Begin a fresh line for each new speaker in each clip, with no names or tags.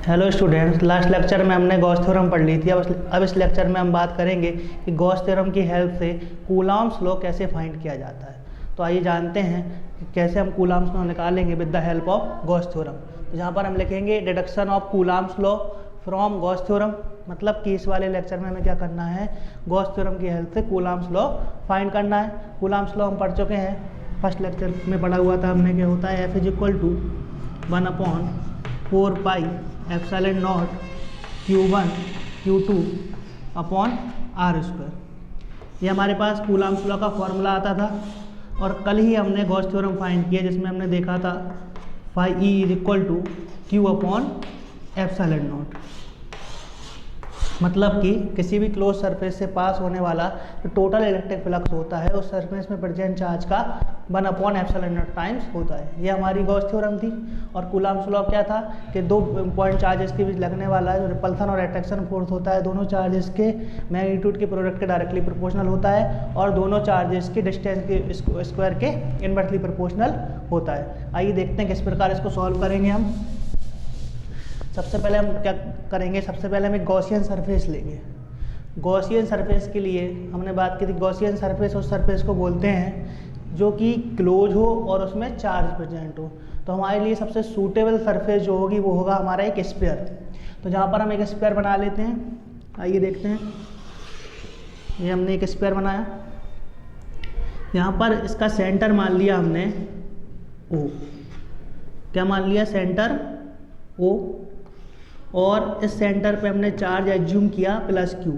Hello students, last lecture में हमने Gauss theorem पढ़ ली थी। अब इस लेक्चर में हम बात करेंगे कि गॉस थ्योरम की हेल्प से कूलॉम्स लॉ कैसे फाइंड किया जाता है। तो आइए जानते हैं कि कैसे हम कूलॉम्स लॉ निकालेंगे with the help of Gauss theorem. तो यहाँ पर हम लिखेंगे deduction of Coulomb's law from Gauss theorem, मतलब कि इस वाले लेक्चर में हमें क्या करना है, गॉस थ्योरम की हेल्प से कूलॉम्स लॉ फाइंड करना है। कूलॉम्स लॉ हम पढ़ चुके हैं, फर्स्ट लेक्चर में पढ़ा हुआ था हमने। क्या होता है, F = 1/4 pi epsilon naught Q1 Q2 upon r²। ये हमारे पास कूलॉम्स लॉ का फॉर्मूला आता था और कल ही हमने गॉस थ्योरम फाइंड किया जिसमें हमने देखा था phi E = Q/ε0। मतलब कि किसी भी क्लोज सरफेस से पास होने वाला जो टोटल इलेक्ट्रिक फ्लक्स होता है उस सरफेस में प्रेजेंट चार्ज का 1/ε0 टाइम्स होता है। ये हमारी गॉस थ्योरम थी। और कूलॉम्स लॉ क्या था कि दो पॉइंट चार्जेस के बीच लगने वाला जो रिपल्सन और अट्रैक्शन फोर्स होता है, दोनों चार्जेस के मैग्नीट्यूड के प्रोडक्ट के डायरेक्टली प्रोपोर्शनल होता है और दोनों चार्जेस के डिस्टेंस के स्क्वायर के इनवर्सली प्रोपोर्शनल होता है। आइए देखते हैं किस प्रकार इसको सॉल्व करेंगे हम। सबसे पहले हम क्या करेंगे, सबसे पहले हम एक गॉसियन सरफेस लेंगे। गॉसियन सरफेस के लिए हमने बात की थी, गॉसियन सरफेस उस सरफेस को बोलते हैं जो कि क्लोज हो और उसमें चार्ज प्रेजेंट हो। तो हमारे लिए सबसे सूटेबल सरफेस जो होगी वो होगा हमारा एक स्फीयर। तो जहाँ पर हम एक स्फीयर बना लेते हैं, आइए देखते हैं। ये हमने एक स्फीयर बनाया, यहाँ पर इसका सेंटर मान लिया हमने O। क्या मान लिया, सेंटर O। और इस सेंटर पे हमने चार्ज एज्यूम किया +Q।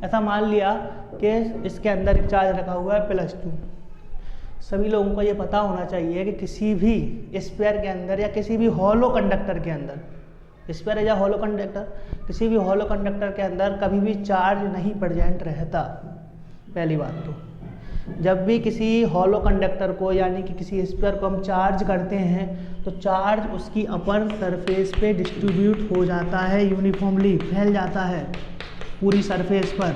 ऐसा मान लिया कि इसके अंदर एक चार्ज रखा हुआ है +Q। सभी लोगों को ये पता होना चाहिए कि किसी भी स्फीयर के अंदर या किसी भी हॉलो कंडक्टर के अंदर, स्फीयर या हॉलो कंडक्टर, किसी भी हॉलो कंडक्टर के अंदर कभी भी चार्ज नहीं प्रेजेंट रहता। पहली बात तो जब भी किसी हॉलो कंडक्टर को यानी कि किसी स्फीयर को हम चार्ज करते हैं तो चार्ज उसकी अपर सरफेस पे डिस्ट्रीब्यूट हो जाता है, यूनिफॉर्मली फैल जाता है पूरी सरफेस पर।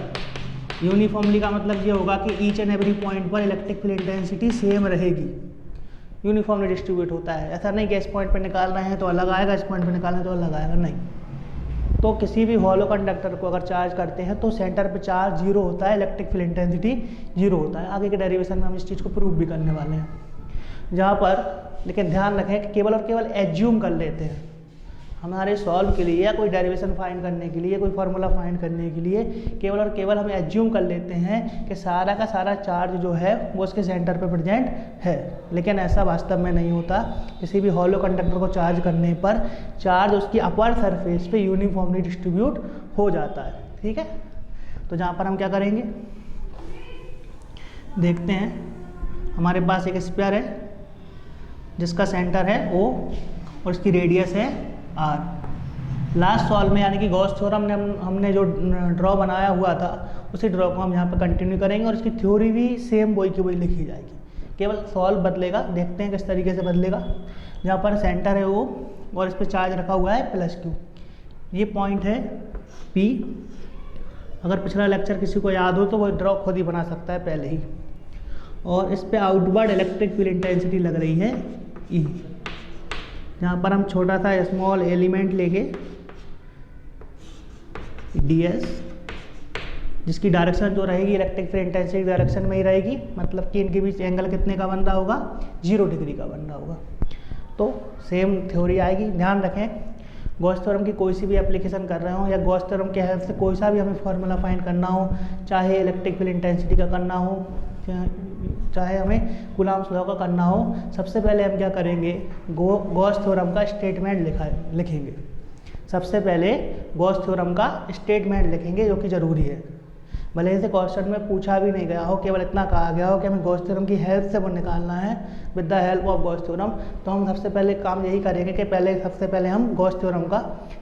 यूनिफॉर्मली का मतलब ये होगा कि ईच एंड एवरी पॉइंट पर इलेक्ट्रिक फील्ड इंटेंसिटी सेम रहेगी, यूनिफॉर्मली डिस्ट्रीब्यूट होता है। ऐसा नहीं कि इस पॉइंट पर निकाल रहे हैं तो अलग आएगा, इस पॉइंट पर निकाल रहे हैं तो अलग आएगा, नहीं। तो किसी भी हॉलो कंडक्टर को अगर चार्ज करते हैं तो सेंटर पे चार्ज 0 होता है, इलेक्ट्रिक फील्ड इंटेंसिटी 0 होता है। आगे के डेरिवेशन में हम इस चीज़ को प्रूव भी करने वाले हैं। जहाँ पर लेकिन ध्यान रखें कि केवल और केवल एज्यूम कर लेते हैं हमारे सॉल्व के लिए या कोई डेरिवेशन फाइंड करने के लिए, कोई फार्मूला फाइंड करने के लिए केवल और केवल हम एज्यूम कर लेते हैं कि सारा का सारा चार्ज जो है वो उसके सेंटर पे प्रेजेंट है। लेकिन ऐसा वास्तव में नहीं होता। किसी भी हॉलो कंडक्टर को चार्ज करने पर चार्ज उसकी अपर सरफेस पे यूनिफॉर्मली डिस्ट्रीब्यूट हो जाता है। ठीक है, तो जहाँ पर हम क्या करेंगे देखते हैं। हमारे पास एक स्फीयर है जिसका सेंटर है O और इसकी रेडियस है R। लास्ट सॉल्व में यानी कि गॉस थ्योरम ने हमने जो ड्रॉ बनाया हुआ था उसी ड्रॉ को हम यहाँ पर कंटिन्यू करेंगे और इसकी थ्योरी भी सेम वही की वही लिखी जाएगी, केवल सॉल्व बदलेगा। देखते हैं किस तरीके से बदलेगा। जहाँ पर सेंटर है O और इस पर चार्ज रखा हुआ है +Q। ये पॉइंट है P। अगर पिछला लेक्चर किसी को याद हो तो वो ड्रॉ खुद ही बना सकता है पहले ही। और इस पे आउटवर्ड इलेक्ट्रिक फील्ड इंटेंसिटी लग रही है E। यहाँ पर हम छोटा सा स्मॉल एलिमेंट लेंगे ds, जिसकी डायरेक्शन जो रहेगी इलेक्ट्रिक फील्ड इंटेंसिटी डायरेक्शन में ही रहेगी। मतलब कि इनके बीच एंगल कितने का बन रहा होगा, 0 डिग्री का बन रहा होगा। तो सेम थ्योरी आएगी। ध्यान रखें, गॉस थ्योरम की कोई सी भी एप्लीकेशन कर रहे हो या गॉस थ्योरम के हेल्प से कोई सा भी हमें फार्मूला फाइंड करना हो, चाहे इलेक्ट्रिक फील्ड इंटेंसिटी का करना हो, चाहे हमें कूलॉम्स लॉ का करना हो, सबसे पहले हम क्या करेंगे, गॉस थ्योरम का स्टेटमेंट लिखेंगे। सबसे पहले गॉस थ्योरम का स्टेटमेंट लिखेंगे जो कि ज़रूरी है। भले से क्वेश्चन में पूछा भी नहीं गया हो, केवल इतना कहा गया हो कि हमें गॉस थ्योरम की हेल्प से वो निकालना है with the help of Gauss theorem, तो हम सबसे पहले काम यही करेंगे कि सबसे पहले हम गॉस थ्योरम का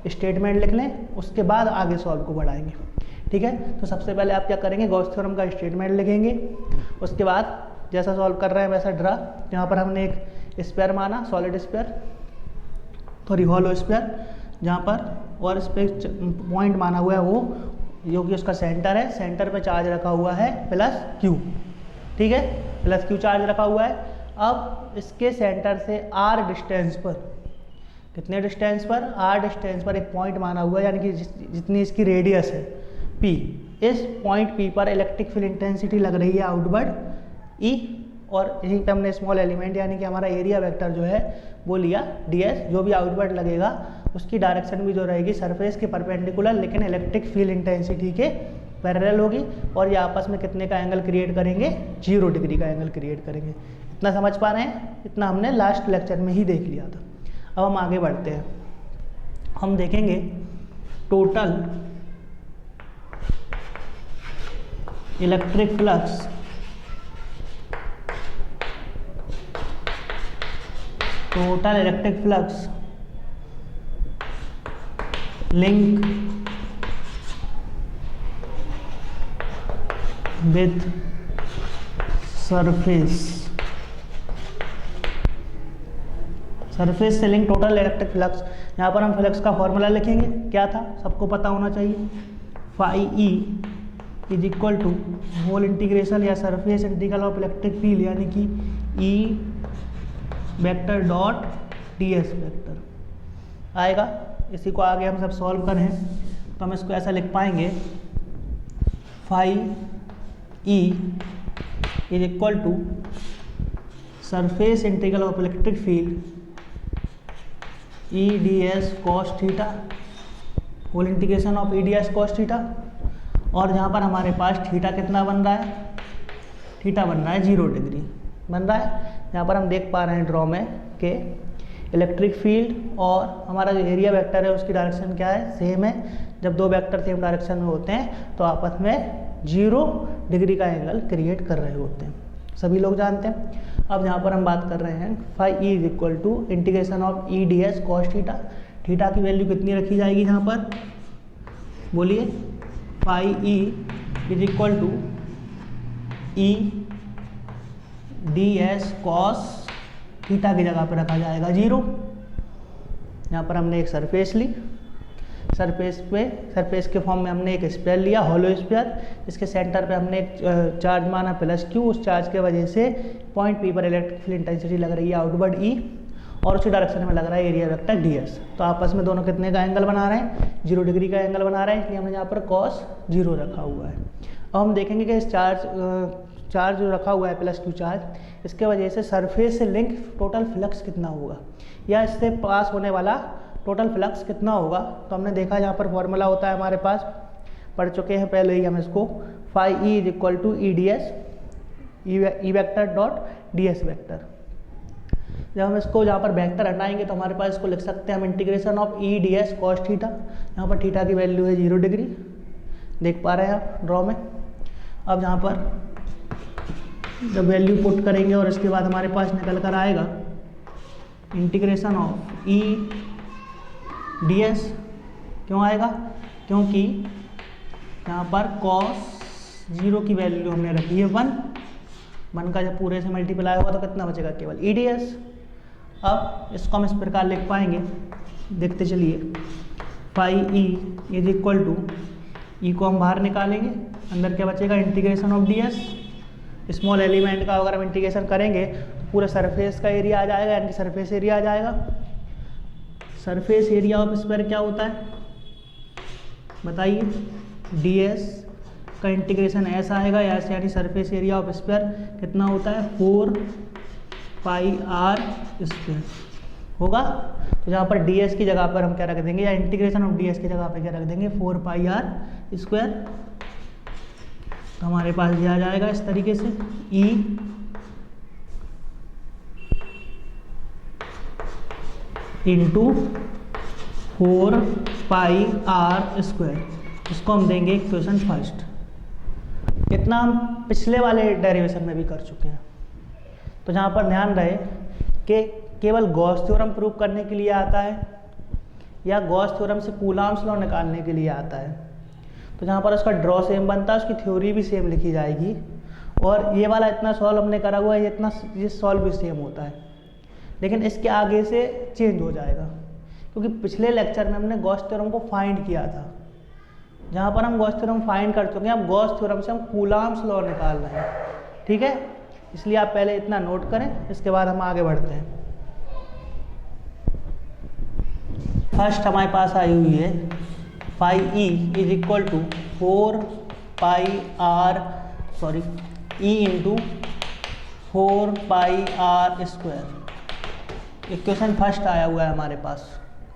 स्टेटमेंट लिख लें, उसके बाद आगे सॉल्व को बढ़ाएंगे। ठीक है, तो सबसे पहले आप क्या करेंगे, गॉस थ्योरम का स्टेटमेंट लिखेंगे। उसके बाद जैसा सॉल्व कर रहे हैं वैसा ड्रा। यहाँ पर हमने एक स्फीयर माना, solid sphere, sorry hollow sphere, जहाँ पर और इस पर पॉइंट माना हुआ है वो जो कि उसका सेंटर है। सेंटर पे चार्ज रखा हुआ है +Q। ठीक है, +Q चार्ज रखा हुआ है। अब इसके सेंटर से R डिस्टेंस पर कितने डिस्टेंस पर, r डिस्टेंस पर एक पॉइंट माना हुआ है, यानी कि जितनी इसकी रेडियस है p, इस पॉइंट p पर इलेक्ट्रिक फील्ड इंटेंसिटी लग रही है आउटवर्ड E, और यहीं पे हमने स्मॉल एलिमेंट यानी कि हमारा एरिया वेक्टर जो है वो लिया ds, जो भी आउटवर्ड लगेगा उसकी डायरेक्शन भी जो रहेगी सरफेस के परपेंडिकुलर लेकिन इलेक्ट्रिक फील्ड इंटेंसिटी के पैरेलल होगी, और ये आपस में कितने का एंगल क्रिएट करेंगे, 0 डिग्री का एंगल क्रिएट करेंगे। इतना समझ पा रहे हैं? इतना हमने लास्ट लेक्चर में ही देख लिया था। अब हम आगे बढ़ते हैं, हम देखेंगे total electric flux link with surface से लिंक टोटल इलेक्ट्रिक फ्लक्स। यहाँ पर हम फ्लक्स का फॉर्मूला लिखेंगे, क्या था सबको पता होना चाहिए, phi E is equal to whole integration या surface integral of electric field यानी कि E vector dot d s vector आएगा। इसी को आगे हम सब सॉल्व करें तो हम इसको ऐसा लिख पाएंगे, phi E is equal to surface integral of electric field e d s cos theta whole integration of e d s cos theta, और जहाँ पर हमारे पास थीटा कितना बन रहा है, थीटा बन रहा है 0 डिग्री बन रहा है। यहाँ पर हम देख पा रहे हैं ड्रॉ में कि इलेक्ट्रिक फील्ड और हमारा जो एरिया वेक्टर है उसकी डायरेक्शन क्या है, सेम है। जब दो वेक्टर सेम डायरेक्शन में होते हैं तो आपस में 0 डिग्री का एंगल क्रिएट कर रहे होते हैं, सभी लोग जानते हैं। अब यहाँ पर हम बात कर रहे हैं phi E is equal to integration of e d s cos theta. Theta की वैल्यू कितनी रखी जाएगी यहाँ पर, बोलिए, phi E is equal to e d s cos theta की जगह पर रखा जाएगा 0। यहाँ पर हमने एक सरफेस ली, सरफेस के फॉर्म में हमने एक स्फीयर लिया, हॉलो स्फीयर, इसके सेंटर पे हमने एक चार्ज माना +q, उस चार्ज के वजह से पॉइंट p पर इलेक्ट्रिक फील्ड इंटेंसिटी लग रही है आउटवर्ड E, और उसी डायरेक्शन में लग रहा है एरिया वेक्टर ds। तो आपस में दोनों कितने का एंगल बना रहे हैं, 0 डिग्री का एंगल बना रहे हैं, इसलिए हमने यहाँ पर cos 0 रखा हुआ है। अब हम देखेंगे कि इस चार्ज जो रखा हुआ है +q चार्ज, इसके वजह से सरफेस से लिंक टोटल फ्लक्स कितना होगा, या इससे पास होने वाला टोटल फ्लक्स कितना होगा। तो हमने देखा यहाँ पर फॉर्मूला होता है हमारे पास, पढ़ चुके हैं पहले ही हम इसको, phi E is equal to e d s e vector dot d s vector. जब हम इसको यहाँ पर वेक्टर हटाएंगे तो हमारे पास इसको लिख सकते हैं हम integration of e d s cos theta. यहाँ पर थीटा की वैल्यू है 0 डिग्री, देख पा रहे हैं आप ड्रॉ में। अब यहाँ पर जब वैल्यू पुट करेंगे और इसके बाद हमारे पास निकल कर आएगा integration of e d S, क्यों आएगा, क्योंकि यहाँ पर cos 0 की वैल्यू हमने रखी है 1 का जब पूरे से मल्टीप्लाई होगा तो कितना बचेगा, केवल ई डी एस। अब इसको हम इस प्रकार लिख पाएंगे, देखते चलिए, phi E is equal to, E को हम बाहर निकालेंगे, अंदर क्या बचेगा, integration of d s. Small element का अगर हम इंटीग्रेशन करेंगे तो पूरे सरफेस का एरिया आ जाएगा, यानी कि सरफेस एरिया आ जाएगा। सरफेस एरिया ऑफ स्फीयर क्या होता है बताइए, ds का इंटीग्रेशन ऐसा आएगा, ऐसे यानी सरफेस एरिया ऑफ स्फीयर कितना होता है, 4 पाई r स्क्वायर होगा। तो जहाँ पर ds की जगह पर हम क्या रख देंगे, या इंटीग्रेशन ऑफ ds की जगह पर क्या रख देंगे, 4 पाई r स्क्वायर। तो हमारे पास ये आ जाएगा इस तरीके से, E इंटू 4 पाई r स्क्वायर, इसको हम देंगे इक्वेशन फर्स्ट। इतना हम पिछले वाले डेरिवेशन में भी कर चुके हैं। तो जहाँ पर ध्यान रहे कि केवल गॉस थ्योरम प्रूव करने के लिए आता है या गॉस थ्योरम से कूलॉम्स लॉ निकालने के लिए आता है। तो जहाँ पर उसका ड्रॉ सेम बनता है उसकी थ्योरी भी सेम लिखी जाएगी, और ये वाला इतना सॉल्व हमने करा हुआ है, ये सॉल्व भी सेम होता है, लेकिन इसके आगे से चेंज हो जाएगा, क्योंकि पिछले लेक्चर में हमने गॉस थ्योरम को फाइंड किया था। जहाँ पर हम गॉस थ्योरम फाइंड कर चुके हैं, अब गॉस थ्योरम से हम कूलॉम्स लॉ निकाल रहे हैं, ठीक है। इसलिए आप पहले इतना नोट करें, इसके बाद हम आगे बढ़ते हैं। फर्स्ट हमारे पास आई हुई है phi E is equal to 4 pi r e into 4 pi r square. Equation first आया हुआ है हमारे पास,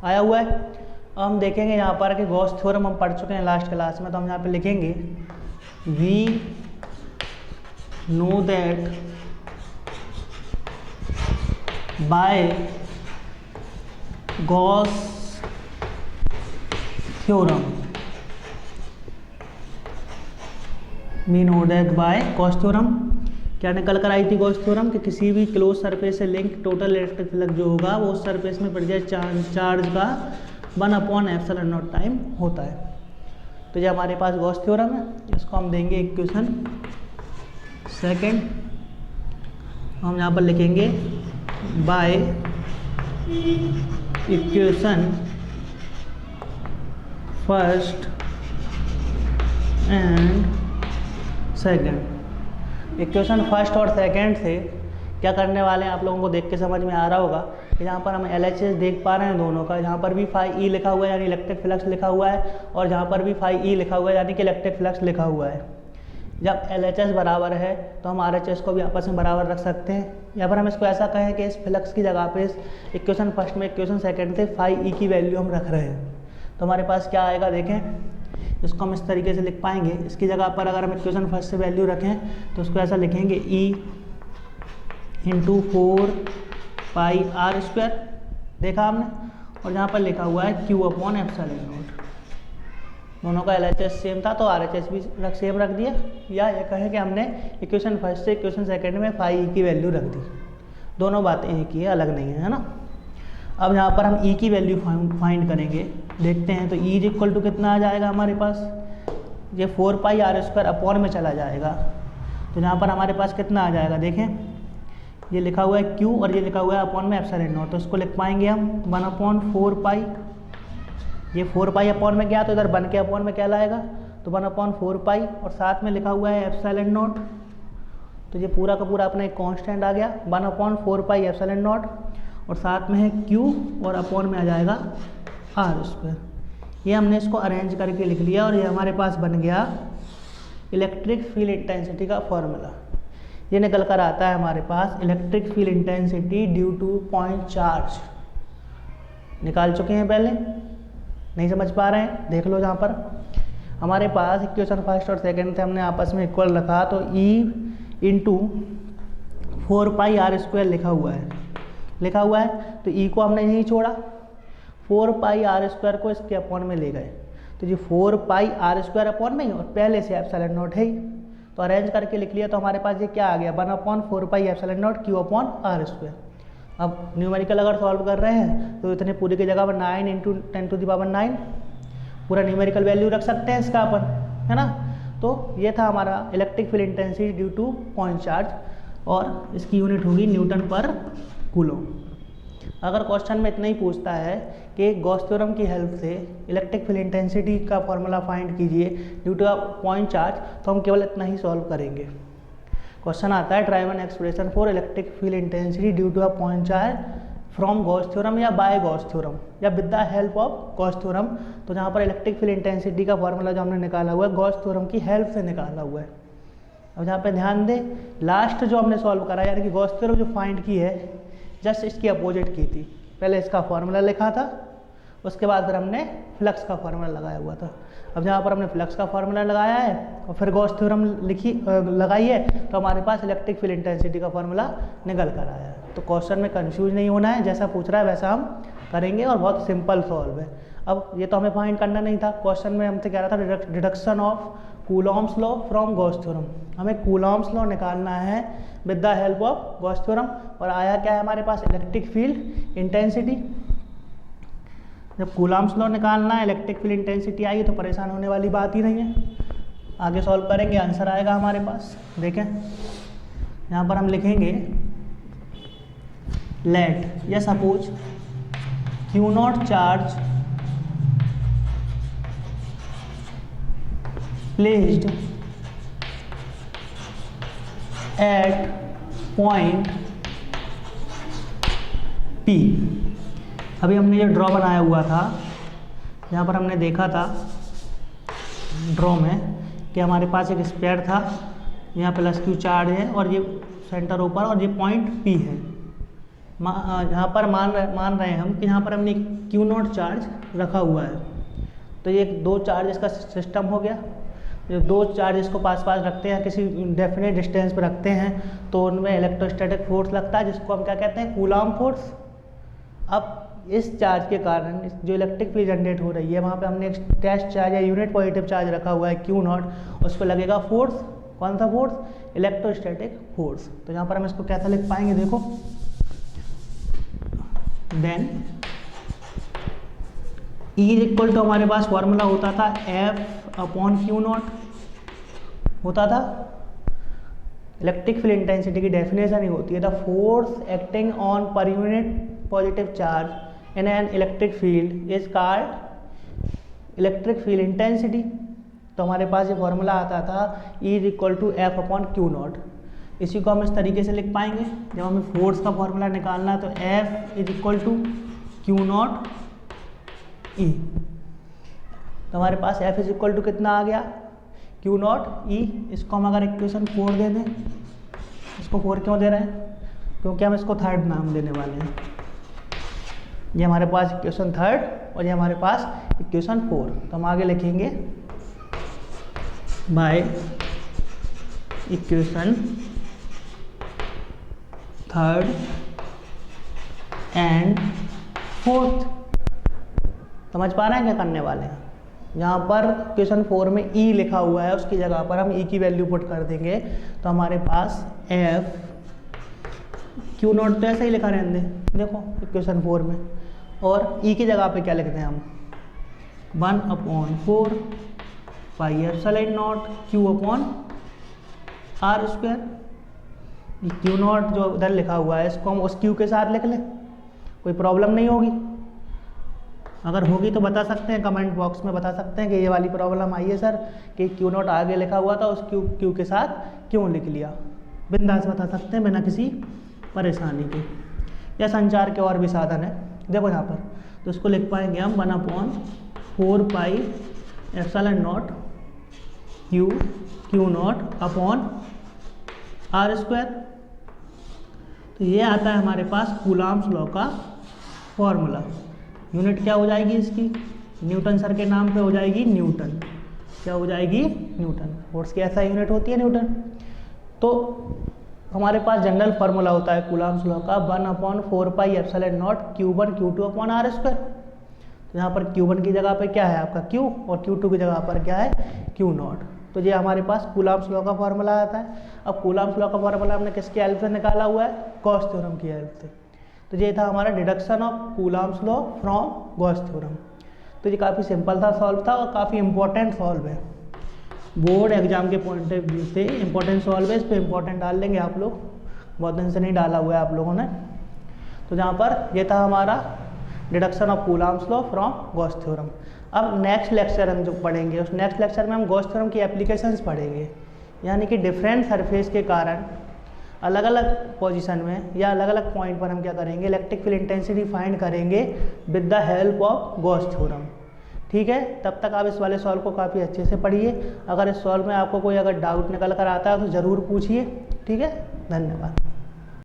आया हुआ है। अब हम देखेंगे यहाँ पर कि गॉस थ्योरम हम पढ़ चुके हैं लास्ट क्लास में, तो हम यहाँ पे लिखेंगे we know that by Gauss theorem, we know that by Gauss theorem. क्या निकल कर आई थी गॉस थ्योरम कि किसी भी क्लोज सरफेस से लिंक टोटल इलेक्ट्रिक फ्लक्स जो होगा वो उस सरफेस में पड़ जाए चार्ज का 1/ε0 टाइम होता है। तो ये हमारे पास गॉस थ्योरम है, इसको हम देंगे इक्वेशन सेकंड। हम यहाँ पर लिखेंगे by equation first and second. Equation first और सेकंड से क्या करने वाले हैं आप लोगों को देख के समझ में आ रहा होगा कि यहाँ पर हम LHS देख पा रहे हैं दोनों का। यहाँ पर भी फाई ई लिखा हुआ है यानी इलेक्ट्रिक फ्लक्स लिखा हुआ है, और जहाँ पर भी फाई ई लिखा हुआ है यानी कि इलेक्ट्रिक फ्लक्स लिखा हुआ है। जब LHS बराबर है तो हम RHS को भी आपस में बराबर रख सकते हैं, या फिर हम इसको ऐसा कहें कि इस फ्लक्स की जगह पे इस इक्वेशन फर्स्ट में इक्वेशन सेकंड से फाई ई की वैल्यू हम रख रहे हैं। तो हमारे पास क्या आएगा देखें, इसको हम इस तरीके से लिख पाएंगे। इसकी जगह पर अगर हम इक्वेशन फर्स्ट से वैल्यू रखें तो उसको ऐसा लिखेंगे e into 4 pi r square, देखा हमने, और यहाँ पर लिखा हुआ है Q/ε0। दोनों का LHS सेम था तो RHS भी सेम रख दिया, या ये कहें कि हमने इक्वेशन फर्स्ट से इक्वेशन सेकंड में फाई ई की वैल्यू रख दी। दोनों बातें एक ही है, अलग नहीं है ना। अब यहाँ पर हम ई की वैल्यू फाइंड करेंगे, देखते हैं। तो ई इज इक्वल टू कितना आ जाएगा हमारे पास, ये 4 पाई आर स्क्वायर अपॉन में चला जाएगा। तो यहाँ पर हमारे पास कितना आ जाएगा देखें, ये लिखा हुआ है Q और ये लिखा हुआ है अपॉन में ε0, तो इसको लिख पाएंगे हम 1/4 पाई। ये 4 पाई अपॉन में गया तो इधर बन के अपॉन में क्या लाएगा, तो 1/4 पाई, और साथ में लिखा हुआ है ε0, तो ये पूरा का पूरा अपना एक कांस्टेंट आ गया 1/4 पाई ε0, और साथ में है Q और अपॉन में आ जाएगा आर स्क्वायर। ये हमने इसको अरेंज करके लिख लिया और ये हमारे पास बन गया इलेक्ट्रिक फील्ड इंटेंसिटी का फॉर्मूला। ये निकल कर आता है हमारे पास electric field intensity due to point charge. निकाल चुके हैं पहले, नहीं समझ पा रहे हैं देख लो। जहाँ पर हमारे पास इक्वेशन फर्स्ट और सेकंड से हमने आपस में इक्वल रखा, तो E into 4 pi r square लिखा हुआ है, तो E को हमने यहीं छोड़ा, 4 पाई आर स्क्वायर को इसके अपॉन में ले गए, तो ये 4 पाई आर स्क्वायर अपॉन में ही, और पहले से ε0 है ही, तो अरेंज करके लिख लिया। तो हमारे पास ये क्या आ गया 1/4 पाई ε0 Q/r स्क्वायर। अब न्यूमेरिकल अगर सॉल्व कर रहे हैं तो इतने पूरी की जगह पर 9 × 10⁹ पूरा न्यूमेरिकल वैल्यू रख सकते हैं इसका अपन, है ना। तो ये था हमारा electric field intensity due to point charge, और इसकी यूनिट होगी न्यूटन पर कूलम। अगर क्वेश्चन में इतना ही पूछता है कि गॉस थ्योरम की हेल्प से इलेक्ट्रिक फील्ड इंटेंसिटी का फॉर्मूला फाइंड कीजिए ड्यू टू पॉइंट चार्ज, तो हम केवल इतना ही सॉल्व करेंगे। क्वेश्चन आता है try one expression for electric field intensity due to point charge from Gauss theorem या बाय गॉस थ्योरम या with the help of Gauss theorem. तो जहाँ पर इलेक्ट्रिक फील्ड इंटेंसिटी का फॉर्मूला जो हमने निकाला हुआ है गॉस थ्योरम की हेल्प से निकाला हुआ है। अब यहाँ पे ध्यान दें, लास्ट जो हमने सॉल्व करा यानी कि गॉस थ्योरम जो फाइंड की है जस्ट इसकी अपोजिट की थी। पहले इसका फॉर्मूला लिखा था, उसके बाद फिर हमने फ्लक्स का फॉर्मूला लगाया हुआ था। अब यहाँ पर हमने फ्लक्स का फॉर्मूला लगाया है और फिर गॉस थ्योरम लगाई है, तो हमारे पास इलेक्ट्रिक फील्ड इंटेंसिटी का फॉर्मूला निकल कर आया है। तो क्वेश्चन में कंफ्यूज नहीं होना है, जैसा पूछ रहा है वैसा हम करेंगे और बहुत सिंपल सॉल्व है। अब ये तो हमें फाइंड करना नहीं था, क्वेश्चन में हमसे कह रहा था deduction of Coulomb's law from Gauss theorem. हमें कूलॉम्स लॉ निकालना है with the help of Gauss theorem, और आया क्या है हमारे पास इलेक्ट्रिक फील्ड इंटेंसिटी। जब कूलॉम्स लॉ निकालना है, इलेक्ट्रिक फील्ड इंटेंसिटी आई तो परेशान होने वाली बात ही नहीं है। आगे सॉल्व करेंगे, आंसर आएगा हमारे पास। देखें यहाँ पर हम लिखेंगे लेट या suppose Q0 charge placed at point P। अभी हमने जो ड्रॉ बनाया हुआ था, यहाँ पर हमने देखा था ड्रॉ में कि हमारे पास एक स्फीयर था, यहाँ प्लस क्यू चार्ज है और ये सेंटर ऊपर और ये पॉइंट पी है। यहाँ पर मान रहे हैं हम कि यहाँ पर हमने क्यू नॉट चार्ज रखा हुआ है। तो ये दो चार्जेस का सिस्टम हो गया। जो दो चार्जेस को पास पास रखते हैं, किसी डेफिनेट डिस्टेंस पर रखते हैं, तो उनमें इलेक्ट्रोस्टैटिक फोर्स लगता है, जिसको हम क्या कहते हैं, कूलाम फोर्स। अब इस चार्ज के कारण जो इलेक्ट्रिक फील्ड जनरेट हो रही है, वहाँ पे हमने एक टेस्ट चार्ज या यूनिट पॉजिटिव चार्ज रखा हुआ है क्यू नॉट, उस पर लगेगा फोर्स। कौन सा फोर्स? Electrostatic force. तो यहाँ पर हम इसको कैसा लिख पाएंगे, देखो, then E is equal to, हमारे पास फॉर्मूला होता था F अपॉन क्यू नॉट होता था। इलेक्ट्रिक फील्ड इंटेंसिटी की डेफिनेशन ही होती है the force acting on per unit positive charge in an electric field is called electric field intensity. तो हमारे पास ये फॉर्मूला आता था E is equal to F upon q naught. इसी को हम इस तरीके से लिख पाएंगे, जब हमें फोर्स का फॉर्मूला निकालना है तो F is equal to q naught E। तो हमारे पास F इज इक्वल टू कितना आ गया, क्यू नॉट E। इसको हम अगर इक्वेशन 4 दे दें, इसको 4 क्यों दे रहे हैं, क्योंकि हम इसको थर्ड नाम देने वाले हैं। ये हमारे पास इक्वेशन 3 और ये हमारे पास इक्वेशन 4। तो हम आगे लिखेंगे बाय इक्वेशन 3 एंड 4। समझ पा रहे हैं क्या करने वाले हैं? यहाँ पर क्वेश्चन 4 में E लिखा हुआ है, उसकी जगह पर हम E की वैल्यू पुट कर देंगे। तो हमारे पास F क्यू नॉट तो ऐसे ही लिखा रहने दें, देखो क्वेश्चन 4 में, और E की जगह पे क्या लिखते हैं हम, 1/4 pi epsilon naught Q upon r square. Q naught जो उधर लिखा हुआ है, इसको हम उस Q के साथ लिख लें, कोई प्रॉब्लम नहीं होगी। अगर होगी तो बता सकते हैं, कमेंट बॉक्स में बता सकते हैं कि ये वाली प्रॉब्लम आई है सर, कि क्यू नॉट आगे लिखा हुआ था, उस क्यू के साथ क्यों लिख लिया। बिंदास बता सकते हैं बिना किसी परेशानी के। या संचार के और भी साधन है, देखो यहाँ पर, तो इसको लिख पाएंगे हम 1/4 pi epsilon naught q naught upon r square. तो ये आता है हमारे पास कूलाम्स लॉ का फॉर्मूला। यूनिट क्या हो जाएगी इसकी, न्यूटन सर के नाम पे हो जाएगी न्यूटन। क्या हो जाएगी, न्यूटन। फोर्स की ऐसा यूनिट होती है न्यूटन। तो हमारे पास जनरल फार्मूला होता है कूलाम्स लॉ का 1/4 pi epsilon naught Q1 Q2 upon r square. तो यहाँ पर Q1 की जगह पे क्या है आपका Q, और Q2 की जगह पर क्या है Q नॉट। तो ये हमारे पास कूलाम्स लॉ का फॉर्मूला आता है। अब कूलाम्स लॉ का फॉर्मूला हमने किसकी हेल्प से निकाला हुआ है, गॉस थ्योरम की हेल्प से। तो ये था हमारा deduction of coulombs law from Gauss theorem. तो ये काफ़ी सिंपल था, सॉल्व था और काफ़ी इंपॉर्टेंट सॉल्व है। बोर्ड एग्जाम के पॉइंट ऑफ व्यू से इंपॉर्टेंट सॉल्व है, इस पर इंपॉर्टेंट डाल लेंगे आप लोग, बहुत दिन से नहीं डाला हुआ है आप लोगों ने। तो जहाँ पर ये था हमारा deduction of coulombs law from Gauss theorem. अब नेक्स्ट लेक्चर हम जो पढ़ेंगे, उस नेक्स्ट लेक्चर में हम गॉस थ्योरम की एप्लीकेशंस पढ़ेंगे, यानी कि डिफरेंट सरफेस के कारण अलग अलग पोजीशन में या अलग अलग पॉइंट पर हम क्या करेंगे, इलेक्ट्रिक फील्ड इंटेंसिटी फाइंड करेंगे with the help of Gauss theorem. ठीक है, तब तक आप इस वाले सॉल्व को काफ़ी अच्छे से पढ़िए। अगर इस सॉल्व में आपको कोई अगर डाउट निकल कर आता है तो ज़रूर पूछिए। ठीक है, धन्यवाद।